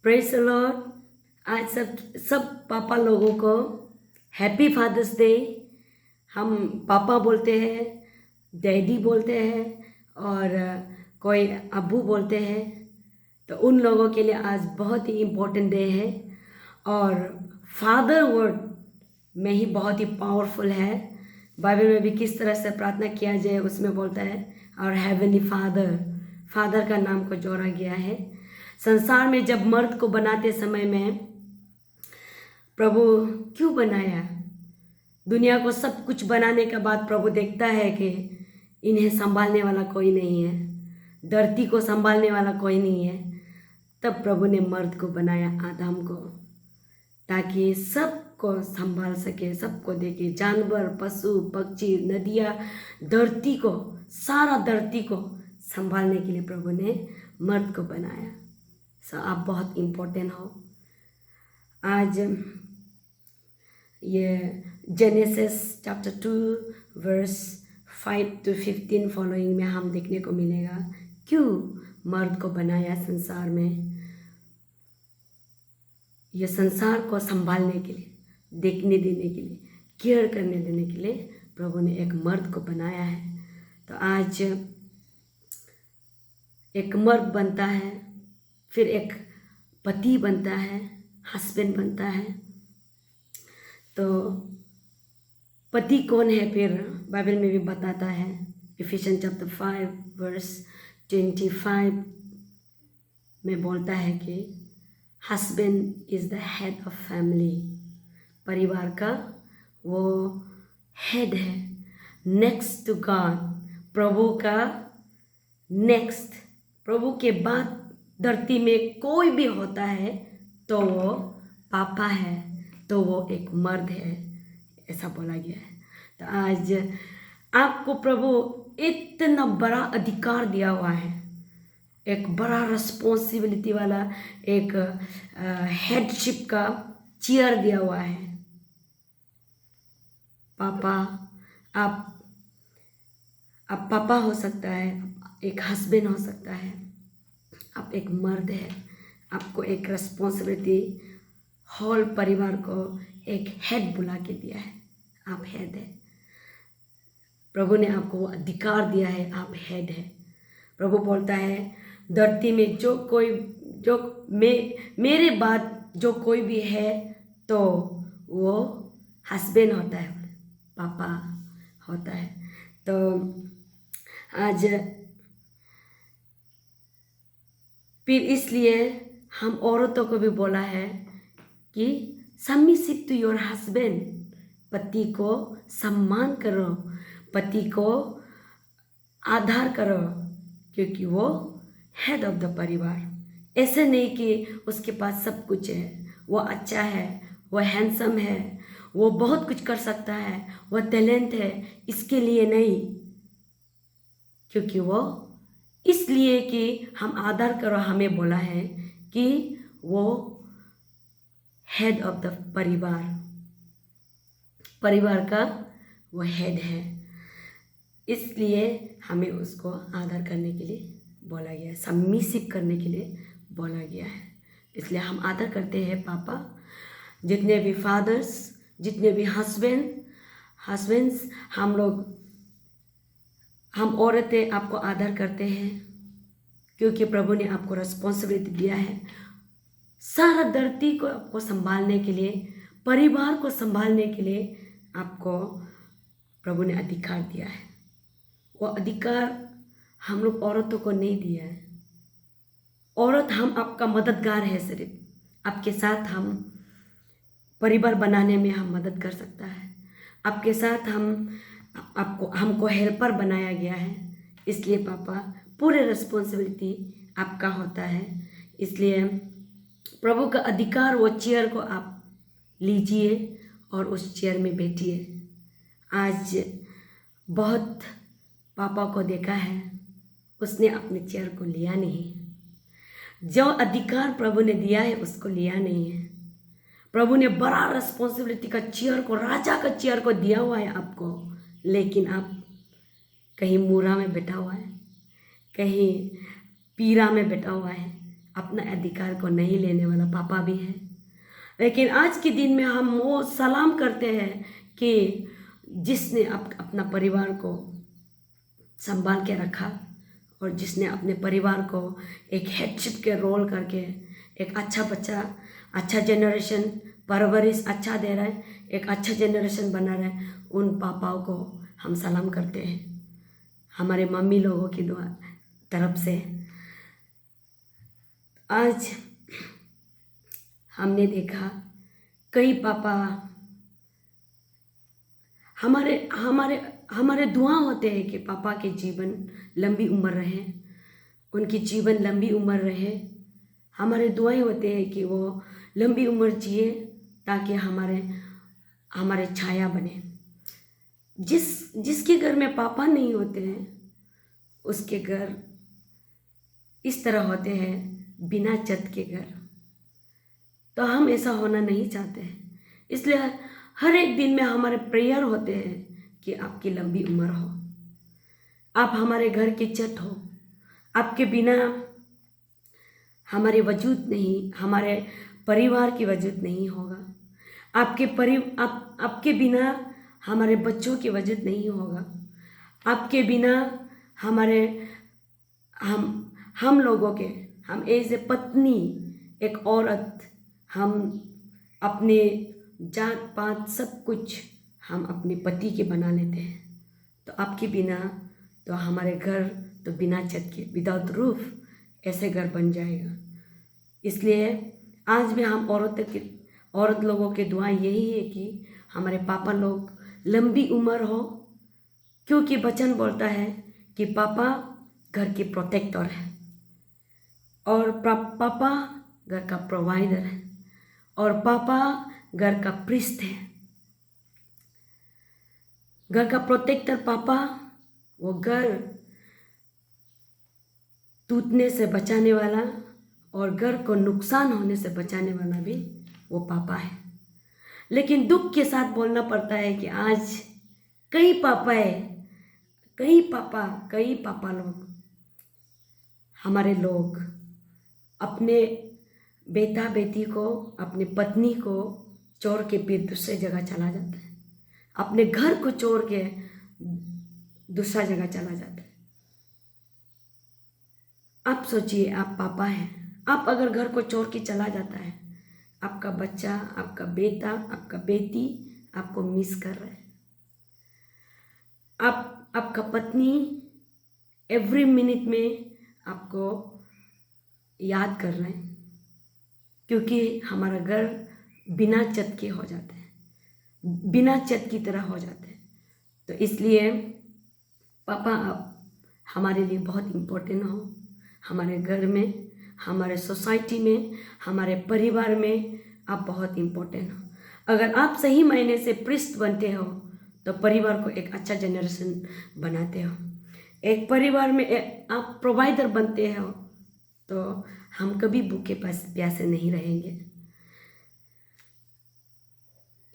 Praise the Lord. आज सब पापा लोगों को हैप्पी फादर्स डे। हम पापा बोलते हैं, डैडी बोलते हैं और कोई अब्बू बोलते हैं। तो उन लोगों के लिए आज बहुत ही इम्पोर्टेंट डे है। और फादर वर्ड में ही बहुत ही पावरफुल है। बाइबल में भी किस तरह से प्रार्थना किया जाए उसमें बोलता है और हेवनली फादर का नाम को जोड़ा गया है। संसार में जब मर्द को बनाते समय में प्रभु क्यों बनाया? दुनिया को सब कुछ बनाने के बाद प्रभु देखता है कि इन्हें संभालने वाला कोई नहीं है, धरती को संभालने वाला कोई नहीं है। तब प्रभु ने मर्द को बनाया, आदम को, ताकि सबको संभाल सके, सबको देखे, जानवर, पशु, पक्षी, नदियाँ, धरती को, सारा धरती को संभालने के लिए प्रभु ने मर्द को बनाया। आप बहुत इम्पोर्टेंट हो। आज ये Genesis chapter 2 verse 5 to 15 following में हम देखने को मिलेगा क्यों मर्द को बनाया संसार में। ये संसार को संभालने के लिए, देखने देने के लिए, केयर करने देने के लिए प्रभु ने एक मर्द को बनाया है। तो आज एक मर्द बनता है, फिर एक पति बनता है, हस्बैंड बनता है। तो पति कौन है फिर बाइबल में भी बताता है। इफिशियंस चैप्टर 5 वर्स 25 में बोलता है कि husband is the head of family. परिवार का वो हेड है, नेक्स्ट टू गॉड, प्रभु का नेक्स्ट। प्रभु के बाद धरती में कोई भी होता है तो वो पापा है, तो वो एक मर्द है, ऐसा बोला गया है। तो आज आपको प्रभु इतना बड़ा अधिकार दिया हुआ है, एक बड़ा रिस्पॉन्सिबिलिटी वाला एक हेडशिप का चेयर दिया हुआ है। पापा, आप पापा हो सकता है, एक हस्बैंड हो सकता है, आप एक मर्द है, आपको एक रिस्पॉन्सिबिलिटी होल परिवार को एक हेड बुला के दिया है। आप हेड है, प्रभु ने आपको वो अधिकार दिया है, आप हेड है। प्रभु बोलता है धरती में जो मेरे बाद जो कोई भी है तो वो हस्बैंड होता है, पापा होता है। तो आज फिर इसलिए हम औरतों को भी बोला है कि सबमिसिव टू योर हस्बैंड, पति को सम्मान करो, पति को आदर करो, क्योंकि वो हेड ऑफ द परिवार। ऐसे नहीं कि उसके पास सब कुछ है, वो अच्छा है, वो हैंडसम है, वो बहुत कुछ कर सकता है, वो टैलेंट है, इसके लिए नहीं, क्योंकि वो इसलिए कि हम आदर करो, हमें बोला है कि वो हेड ऑफ द परिवार का वो हेड है। इसलिए हमें उसको आदर करने के लिए बोला गया है, सबमिसिव करने के लिए बोला गया है। इसलिए हम आदर करते हैं पापा, जितने भी फादर्स, जितने भी हस्बैंड्स, हम औरतें आपको आदर करते हैं, क्योंकि प्रभु ने आपको रिस्पॉन्सिबिलिटी दिया है सारा धरती को आपको संभालने के लिए, परिवार को संभालने के लिए आपको प्रभु ने अधिकार दिया है। वो अधिकार हम लोग औरतों को नहीं दिया है। औरत हम आपका मददगार है, सिर्फ आपके साथ हम परिवार बनाने में हम मदद कर सकता है, आपके साथ हमको हेल्पर बनाया गया है। इसलिए पापा पूरे रिस्पॉन्सिबिलिटी आपका होता है। इसलिए प्रभु का अधिकार, वो चेयर को आप लीजिए और उस चेयर में बैठिए। आज बहुत पापा को देखा है, उसने अपने चेयर को लिया नहीं, जो अधिकार प्रभु ने दिया है उसको लिया नहीं है। प्रभु ने बड़ा रिस्पॉन्सिबिलिटी का चेयर को, राजा का चेयर को दिया हुआ है आपको, लेकिन आप कहीं मूरा में बैठा हुआ है, कहीं पीरा में बैठा हुआ है, अपना अधिकार को नहीं लेने वाला पापा भी है। लेकिन आज के दिन में हम वो सलाम करते हैं कि जिसने अपना परिवार को संभाल के रखा और जिसने अपने परिवार को एक हेडशिप के रोल करके एक अच्छा बच्चा, अच्छा जनरेशन, परवरिश अच्छा दे रहा है, एक अच्छा जनरेशन बना रहा है, उन पापाओं को हम सलाम करते हैं हमारे मम्मी लोगों की दुआ तरफ से। आज हमने देखा कई पापा हमारे हमारे हमारे दुआ होते हैं कि पापा के जीवन लंबी उम्र रहे, उनकी जीवन लंबी उम्र रहे। हमारे दुआएं होते हैं कि वो लंबी उम्र जिए ताकि हमारे हमारे छाया बने। जिसके घर में पापा नहीं होते हैं उसके घर इस तरह होते हैं बिना छत के घर। तो हम ऐसा होना नहीं चाहते हैं, इसलिए हर एक दिन में हमारे प्रेयर होते हैं कि आपकी लंबी उम्र हो, आप हमारे घर की छत हो, आपके बिना हमारे वजूद नहीं, हमारे परिवार की वजूद नहीं होगा, आपके बिना हमारे बच्चों की वजूद नहीं होगा, आपके बिना हमारे हम लोगों के, हम एज ए पत्नी, एक औरत, हम अपने जात पात सब कुछ हम अपने पति के बना लेते हैं। तो आपके बिना तो हमारे घर तो बिना छत के, विदाउट रूफ, ऐसे घर बन जाएगा। इसलिए आज भी हम औरत लोगों के दुआ यही है कि हमारे पापा लोग लंबी उम्र हो, क्योंकि वचन बोलता है कि पापा घर के प्रोटेक्टर है और पापा घर का प्रोवाइडर है और पापा घर का प्रीस्ट है। घर का प्रोटेक्टर पापा, वो घर टूटने से बचाने वाला और घर को नुकसान होने से बचाने वाला भी वो पापा है। लेकिन दुख के साथ बोलना पड़ता है कि आज कई पापा लोग, हमारे लोग अपने बेटा बेटी को, अपनी पत्नी को छोड़ के फिर दूसरे जगह चला जाता है, अपने घर को छोड़ के दूसरा जगह चला जाता है। आप सोचिए, आप पापा हैं, आप अगर घर को छोड़ के चला जाता है, आपका बच्चा, आपका बेटा, आपका बेटी आपको मिस कर रहा है। आपका पत्नी एवरी मिनट में आपको याद कर रहे हैं, क्योंकि हमारा घर बिना छत के हो जाते हैं, बिना छत की तरह हो जाते हैं। तो इसलिए पापा आप हमारे लिए बहुत इम्पोर्टेंट हो, हमारे घर में, हमारे सोसाइटी में, हमारे परिवार में आप बहुत इम्पोर्टेंट हो। अगर आप सही मायने से प्रीस्ट बनते हो तो परिवार को एक अच्छा जनरेशन बनाते हो। एक परिवार में आप प्रोवाइडर बनते हो तो हम कभी भूखे प्यासे नहीं रहेंगे।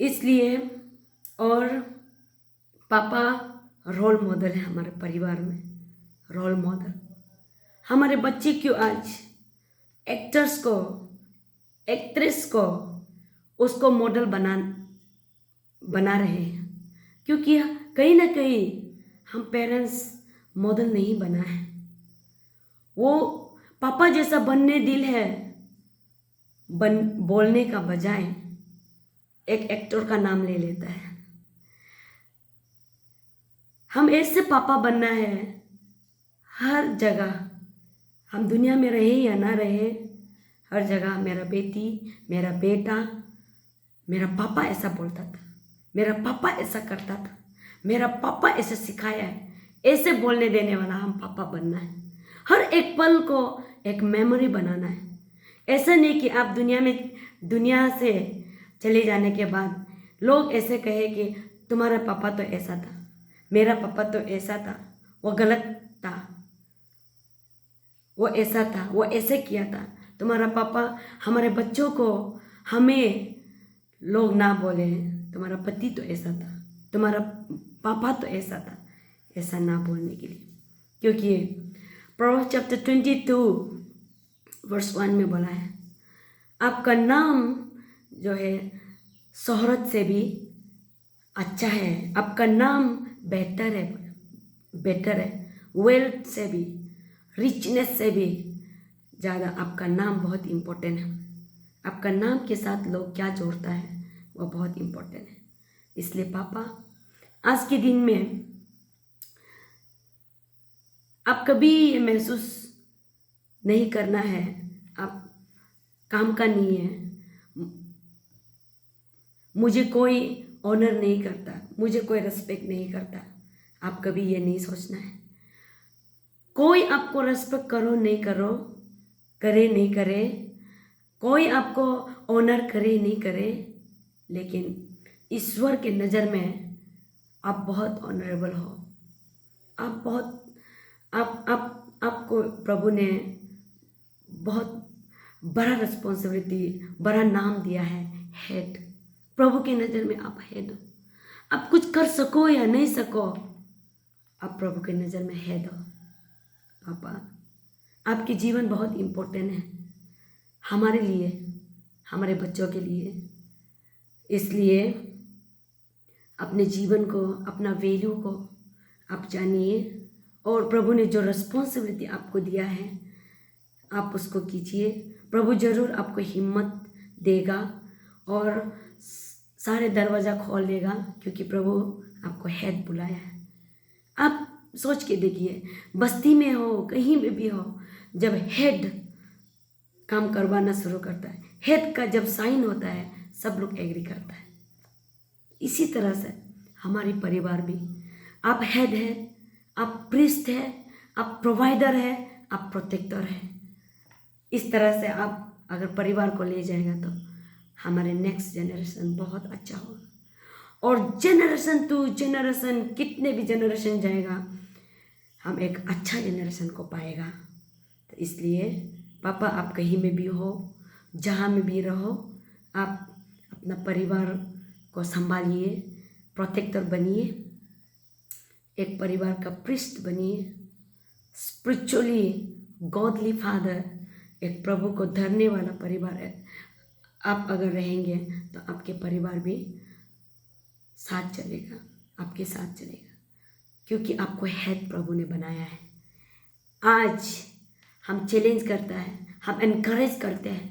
इसलिए और पापा रोल मॉडल है हमारे परिवार में, रोल मॉडल। हमारे बच्चे क्यों आज एक्टर्स को, एक्ट्रेस को उसको मॉडल बना रहे हैं, क्योंकि कहीं ना कहीं हम पेरेंट्स मॉडल नहीं बना है। वो पापा जैसा बनने दिल है, बोलने का बजाय एक एक्टर का नाम ले लेता है। हम ऐसे पापा बनना है हर जगह, हम दुनिया में रहे या ना रहे, हर जगह मेरा बेटी, मेरा बेटा, मेरा पापा ऐसा बोलता था, मेरा पापा ऐसा करता था, मेरा पापा ऐसे सिखाया है, ऐसे बोलने देने वाला हम पापा बनना है। हर एक पल को एक मेमोरी बनाना है। ऐसा नहीं कि आप दुनिया से चले जाने के बाद लोग ऐसे कहे कि तुम्हारा पापा तो ऐसा था, मेरा पापा तो ऐसा था, वो गलत था, वो ऐसा था, वो ऐसे किया था। तुम्हारा पापा, हमारे बच्चों को हमें लोग ना बोले तुम्हारा पति तो ऐसा था, तुम्हारा पापा तो ऐसा था, ऐसा ना बोलने के लिए। क्योंकि प्रोवर्ब्स चैप्टर 22 वर्स 1 में बोला है, आपका नाम जो है शोहरत से भी अच्छा है, आपका नाम बेटर है, वेल्थ से भी, रिचनेस से भी ज़्यादा आपका नाम बहुत इम्पोर्टेंट है। आपका नाम के साथ लोग क्या जोड़ता है वो बहुत इम्पोर्टेंट है। इसलिए पापा, आज के दिन में आप कभी ये महसूस नहीं करना है आप काम का नहीं है, मुझे कोई ऑनर नहीं करता, मुझे कोई रिस्पेक्ट नहीं करता। आप कभी ये नहीं सोचना है। कोई आपको रिस्पेक्ट करो नहीं करो, करे नहीं करे, कोई आपको ऑनर करे नहीं करे, लेकिन ईश्वर के नज़र में आप बहुत ऑनरेबल हो। आप बहुत आपको प्रभु ने बहुत बड़ा रिस्पॉन्सिबिलिटी, बड़ा नाम दिया है, हेड। प्रभु की नज़र में आप हेड हो। आप कुछ कर सको या नहीं सको, आप प्रभु की नज़र में हेड हो। पापा, आपकी जीवन बहुत इम्पोर्टेंट है हमारे लिए, हमारे बच्चों के लिए। इसलिए अपने जीवन को, अपना वैल्यू को आप जानिए, और प्रभु ने जो रिस्पॉन्सिबिलिटी आपको दिया है आप उसको कीजिए। प्रभु ज़रूर आपको हिम्मत देगा और सारे दरवाज़ा खोल देगा, क्योंकि प्रभु आपको हेड बुलाया है। आप सोच के देखिए, बस्ती में हो, कहीं में भी हो, जब हेड काम करवाना शुरू करता है, हेड का जब साइन होता है, सब लोग एग्री करता है। इसी तरह से हमारी परिवार भी, आप हेड है, आप प्रीस्ट है, आप प्रोवाइडर है, आप प्रोटेक्टर है। इस तरह से आप अगर परिवार को ले जाएगा तो हमारे नेक्स्ट जनरेशन बहुत अच्छा होगा। और जनरेशन टू जनरेशन, कितने भी जनरेशन जाएगा, हम एक अच्छा जनरेशन को पाएगा। तो इसलिए पापा, आप कहीं में भी हो, जहाँ में भी रहो, आप अपना परिवार को संभालिए, प्रोटेक्टर बनिए, एक परिवार का प्रीस्ट बनिए, स्पिरिचुअली गॉडली फादर, एक प्रभु को धरने वाला परिवार है। आप अगर रहेंगे तो आपके परिवार भी साथ चलेगा, आपके साथ चलेगा, क्योंकि आपको हेड प्रभु ने बनाया है। आज हम चैलेंज करता है, हम एनकरेज करते हैं,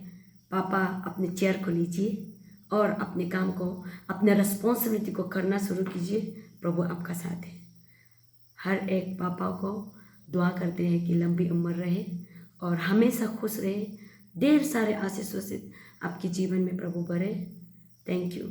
पापा अपने चेयर को लीजिए और अपने काम को, अपने रिस्पॉन्सिबिलिटी को करना शुरू कीजिए। प्रभु आपका साथ है। हर एक पापा को दुआ करते हैं कि लंबी उम्र रहे और हमेशा खुश रहे, ढेर सारे आशीषों से आपके जीवन में प्रभु भरे। Thank you.